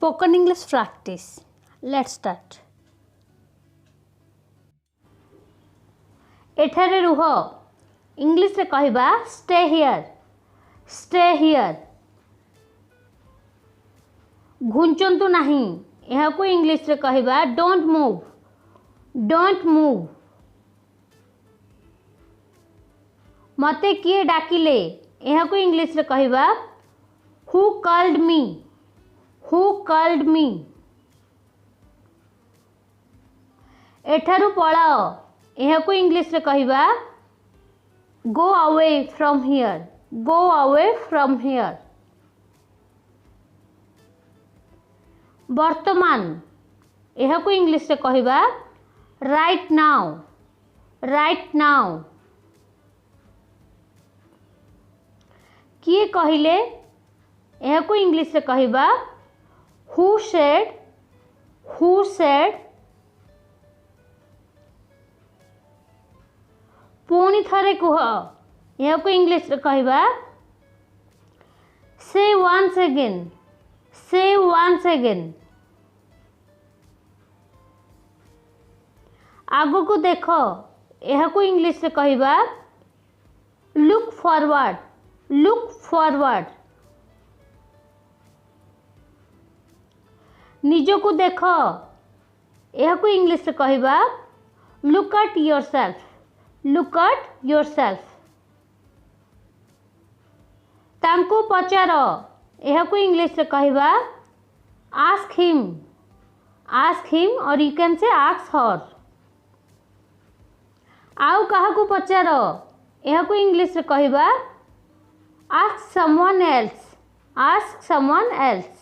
Spoken English practice. Let's start. एठारे रुह English रे कहबा स्टे हियर. Stay here. घुंचंतु नहीं यह को इंग्लिश रे कहबा डोंट मूव. Don't move. मते किए डाकिले यह को इंग्लिश रे कहबा who called me. Who called me. एठारु पळाओ यह को इंग्लिश रे कहबा go away from here. Go away from here. वर्तमान यह को इंग्लिश रे कहबा राइट नाउ. Right now. किए कहिले यह को इंग्लिश रे कहबा हु सेड. Who said. पुणी थरे कुह यह को इंग्लिश रे कहबा से वंस अगेन. से वंस अगेन. आगो को देख यह को इंग्लिश रे कहबा लुक फॉरवर्ड. Look forward. निजो को देख यह को इंग्लिश रे कहबा look at yourself. Look at yourself. तांको पचार यह को इंग्लिश रे कहबा आस्क हिम. आस्क हिम और यू कैन से आस्क हर. आउ कहा को पचार यह को इंग्लिश रे कहबा ask someone else. Ask someone else.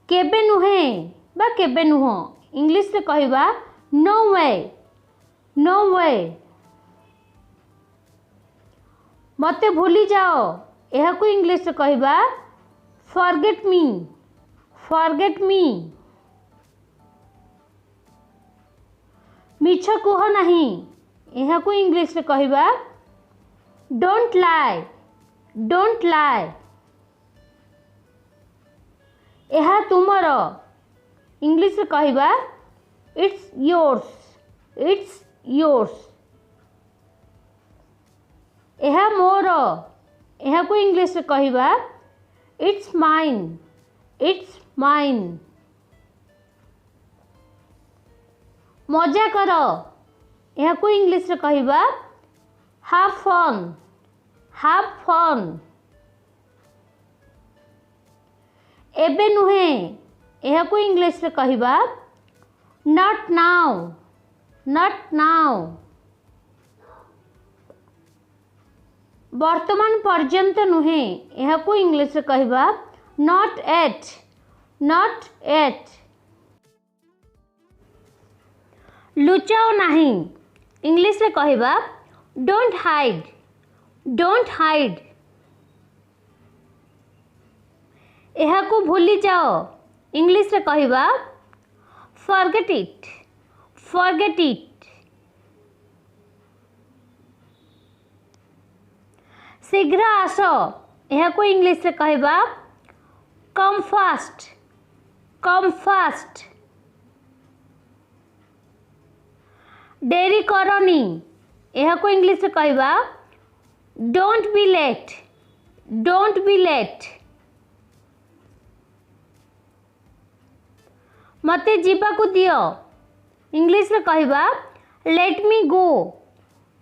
केबे नुहे बा केबे नुह इंग्लिश रे कहबा नो वे. नो वे. मते भूली जाओ यह को इंग्लिश रे कहबा फॉरगेट मी. Forget me. मिछ कुह नहीं यह को इंग्लिश रे कहबा डोंट लाई. Don't lie. यह तुमर इंग्लिश रे कहबा इट्स योर्स. It's yours. यह मोर यह को इंग्लिश रे कहबा इट्स माइन. It's mine. मजा कर यह को इंग्लिश रे कहबा हैव फन. Have fun. एबे नुहे यह को इंग्लिश रे कहबा नॉट नाउ. Not now. वर्तमान पर्यंत नुहे यह को इंग्लिश रे कहबा नॉट एट. Not at. लुचाओ नहीं इंग्लिश रे कहबा डोंट हाइड. Don't hide. यह को भूली जाओ इंग्लिश रे कहबा फॉरगेट इट. Forget it. शीघ्र आस यह को इंग्लिश रे कहबा कम फास्ट. Come fast. देरी करनी यह को इंग्लिश रे कहबा don't be late. Don't be late. मते जीवा को दियो इंग्लिश रे कहबा लेट मी गो.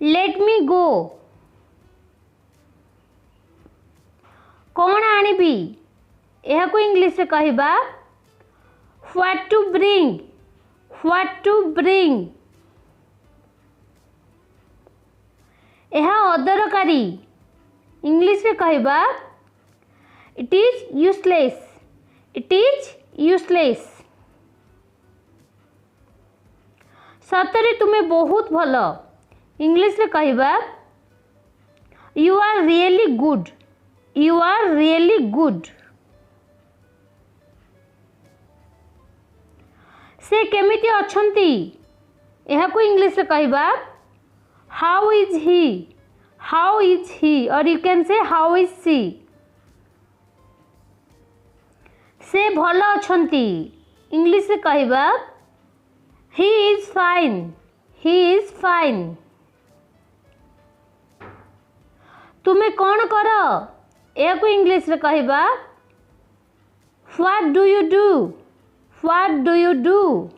लेट मी गो. कौन आनिबी यह को इंग्लिश रे कहबा what to bring. What to bring. यह अदरकारी इंग्लिश रे कहबा it is useless. It is useless. सतरे तुम्हें बहुत भल इंग्लिश रे कहबा you are really good. You are really good. से केमिति अछंती यह को इंग्लिश रे कहबा how is he. How is he और you can say how is she. से भल अछंती इंग्लिश रे कहबा he is fine, he is fine. तुमे कौन कर यह इंग्लिश रे कहबा what do you do, what do you do.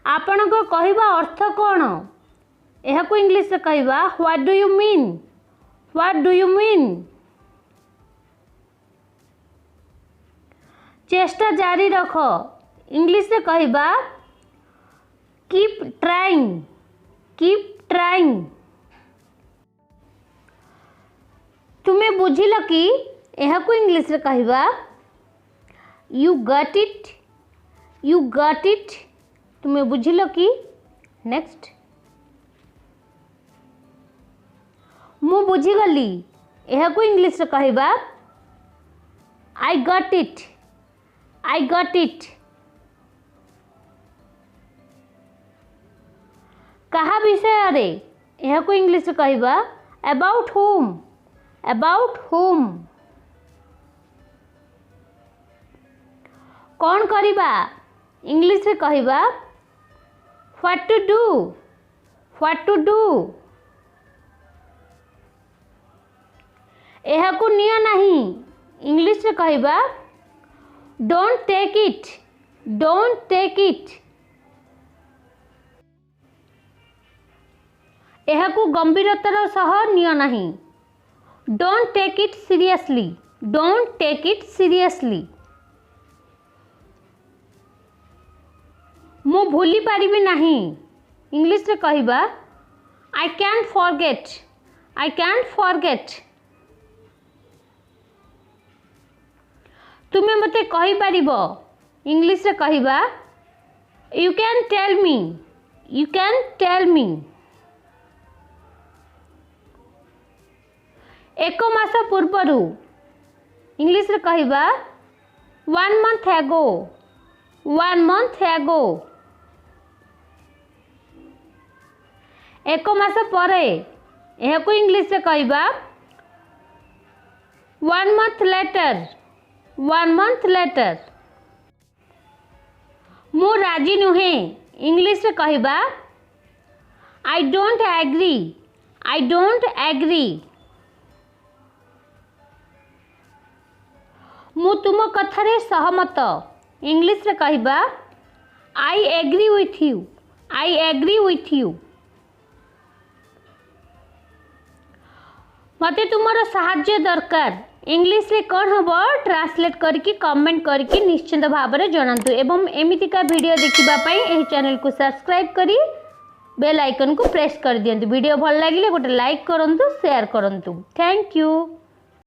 आपण को कहबा अर्थ कौन यह इंग्लिश रे कहबा what do you mean, what do you mean. चेष्टा जारी रख इंग्लिश रे कहबा कीप ट्राइंग, कीप ट्राइंग। तुमे बुझिल कि यह इंग्लिश रे कहबा you got it, you got it. तुमे बुझिल कि नेक्स्ट मु बुझीगली यह इंग्लिश रे कहबा आई got it, I got it. कहा विषय रे यह इंग्लिश रे कहबा अबाउट हुम, अबाउट हुम। कौन करिबा इंग्लिश रे कहबा what to do, what to do. यह को नियो नहीं इंग्लिश रे कहबा don't take it, don't take it. यह को गंभीरतार सह नियो नहीं don't take it seriously, don't take it seriously. मु भूली पारिबी नहीं इंग्लिश रे कहबा I can't forget, I can't forget. तुमे मते कहि पारिबो इंग्लिश रे कहबा you can tell me, you can tell me. एक मास पूर्वरु इंग्लिश रे कहबा one month ago, one month ago. एक मास परे यह को इंग्लिश रे कहबा one month later, one month later. मु राजी नुहे इंग्लिश रे कहबा I don't agree, I don't agree. मु तुम कथारे सहमत इंग्लिश रे कहबा I agree with you, I agree with you. मते तुमर साहाय्य दरकार इंग्लिश रे कौन हम ट्रांसलेट करके कमेंट करके निश्चिंत भाव में जनातु एवं एमितिका वीडियो देखिबा पई एही चैनल को सब्सक्राइब करी बेल आइकन को प्रेस कर दियंतु। वीडियो भल लागिले गोटे लाइक करंतु, शेयर करंतु। Thank you.